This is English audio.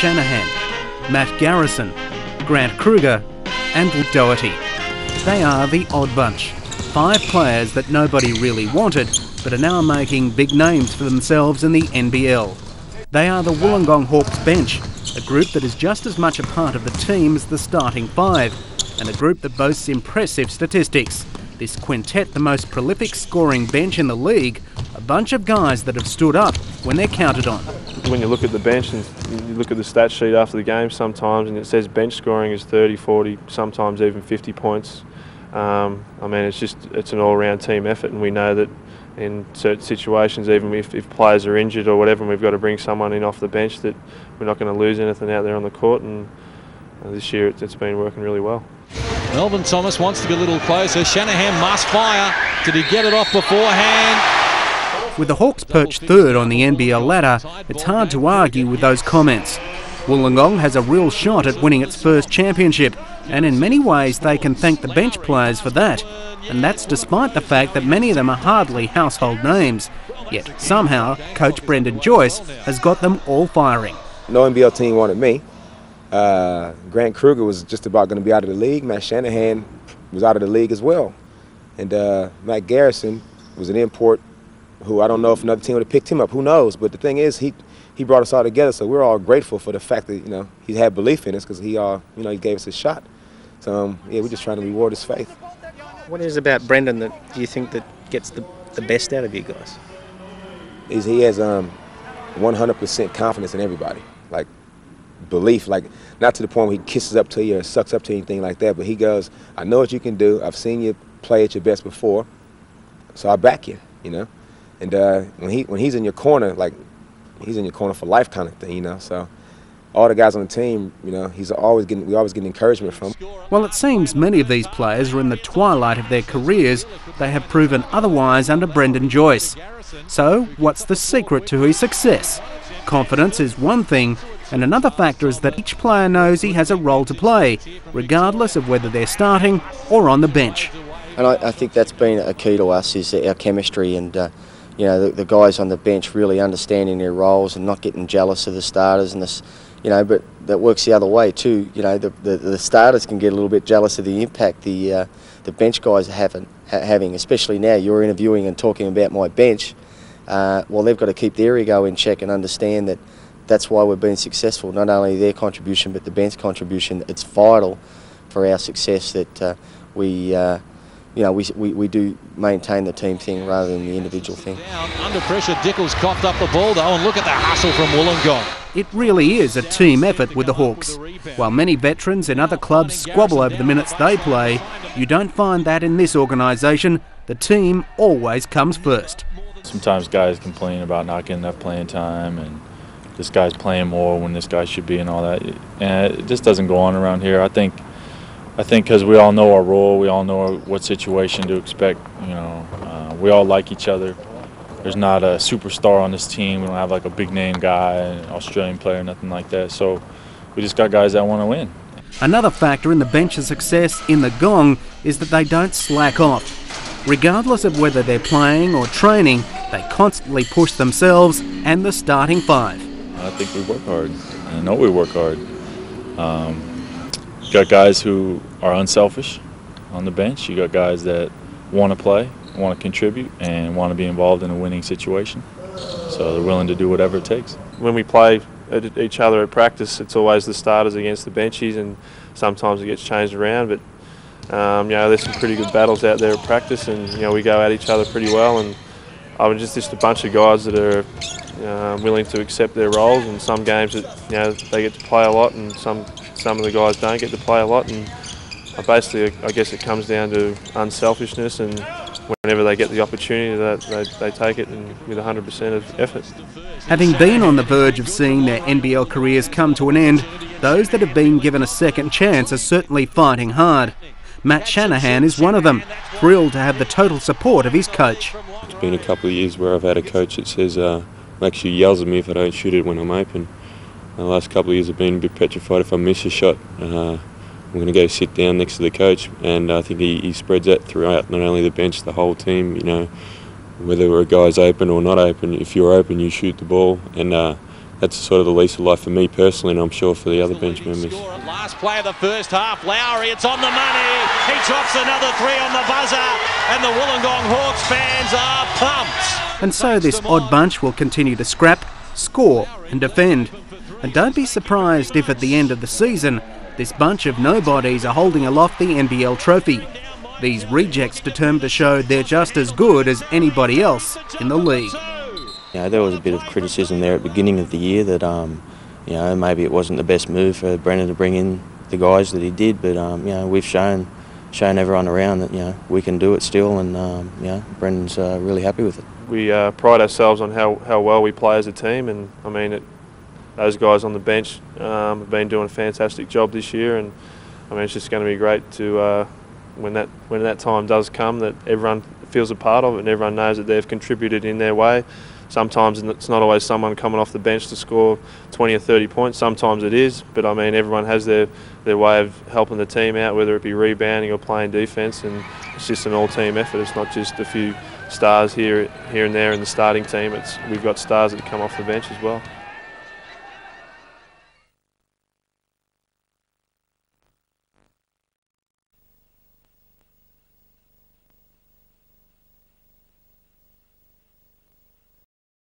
Shanahan, Matt Garrison, Grant Kruger and Doherty. They are the odd bunch. 5 players that nobody really wanted, but are now making big names for themselves in the NBL. They are the Wollongong Hawks bench, a group that is just as much a part of the team as the starting 5, and a group that boasts impressive statistics. This quintet, the most prolific scoring bench in the league, a bunch of guys that have stood up when they're counted on. When you look at the bench and you look at the stat sheet after the game sometimes, and it says bench scoring is 30, 40, sometimes even 50 points. I mean, it's an all-round team effort, and we know that in certain situations, even if players are injured or whatever, and we've got to bring someone in off the bench, that we're not going to lose anything out there on the court, and this year it's been working really well. Melvin Thomas wants to be a little closer. Shanahan must fire. Did he get it off beforehand? With the Hawks perched third on the NBL ladder, it's hard to argue with those comments. Wollongong has a real shot at winning its first championship, and in many ways they can thank the bench players for that. And that's despite the fact that many of them are hardly household names. Yet somehow, Coach Brendan Joyce has got them all firing. No NBL team wanted me. Grant Kruger was just about going to be out of the league. Matt Shanahan was out of the league as well. And Matt Garrison was an import who I don't know if another team would have picked him up. Who knows? But the thing is, he brought us all together, so we're all grateful for the fact that he had belief in us because he gave us a shot. So yeah, we're just trying to reward his faith. What is it about Brendan that you think that gets the best out of you guys? He has 100% confidence in everybody, like belief, like not to the point where he kisses up to you or sucks up to you, anything like that. But he goes, "I know what you can do. I've seen you play at your best before, so I back you." And when he's in your corner, like he's in your corner for life, kind of thing. So all the guys on the team, we always get encouragement from. Well, it seems many of these players are in the twilight of their careers. They have proven otherwise under Brendan Joyce. So, what's the secret to his success? Confidence is one thing, and another factor is that each player knows he has a role to play, regardless of whether they're starting or on the bench. And I think that's been a key to us, is our chemistry and the guys on the bench really understanding their roles and not getting jealous of the starters and this. But that works the other way too. The starters can get a little bit jealous of the impact the bench guys are having, especially now. You're interviewing and talking about my bench. Well, they've got to keep their ego in check and understand that that's why we've been successful. Not only their contribution, but the bench contribution. It's vital for our success that we do maintain the team thing rather than the individual thing. Under pressure, Dickles coughed up the ball though, and look at the hustle from Wollongong. It really is a team effort with the Hawks. While many veterans in other clubs squabble over the minutes they play, you don't find that in this organisation. The team always comes first. Sometimes guys complain about not getting enough playing time and this guy's playing more when this guy should be and all that. And it just doesn't go on around here. I think because we all know our role, we all know what situation to expect. We all like each other. There's not a superstar on this team. We don't have like a big name guy, an Australian player, nothing like that. So we just got guys that want to win. Another factor in the bench's success in the Gong is that they don't slack off. Regardless of whether they're playing or training, they constantly push themselves and the starting 5. I think we work hard. I know we work hard. You got guys who are unselfish on the bench. You got guys that want to play, want to contribute, and want to be involved in a winning situation. So they're willing to do whatever it takes. When we play each other at practice, it's always the starters against the benchies, and sometimes it gets changed around. But there's some pretty good battles out there at practice, and we go at each other pretty well. And I'm just a bunch of guys that are willing to accept their roles. And some games that they get to play a lot, and some of the guys don't get to play a lot. And basically, I guess it comes down to unselfishness, and whenever they get the opportunity, they take it with 100% of effort. Having been on the verge of seeing their NBL careers come to an end, those that have been given a second chance are certainly fighting hard. Matt Shanahan is one of them, thrilled to have the total support of his coach. It's been a couple of years where I've had a coach that says, actually yells at me if I don't shoot it when I'm open. The last couple of years I've been a bit petrified if I miss a shot. I'm going to go sit down next to the coach, and I think he spreads that throughout, not only the bench, the whole team. Whether a guy's open or not open, if you're open, you shoot the ball. And that's sort of the lease of life for me personally, and I'm sure for the other bench members. Last play of the first half, Lowry, it's on the money. He drops another 3 on the buzzer, and the Wollongong Hawks fans are pumped. And so this odd bunch will continue to scrap, score and defend. And don't be surprised if at the end of the season, this bunch of nobodies are holding aloft the NBL trophy. These rejects determined to show they're just as good as anybody else in the league. There was a bit of criticism there at the beginning of the year that maybe it wasn't the best move for Brendan to bring in the guys that he did, but we've shown everyone around that we can do it still, and Brendan's really happy with it. We pride ourselves on how well we play as a team, and I mean those guys on the bench have been doing a fantastic job this year, and I mean it's just going to be great to when that time does come, that everyone feels a part of it and everyone knows that they've contributed in their way. Sometimes it's not always someone coming off the bench to score 20 or 30 points. Sometimes it is, but I mean everyone has their way of helping the team out, whether it be rebounding or playing defence, and it's just an all-team effort. It's not just a few stars here and there in the starting team. We've got stars that come off the bench as well.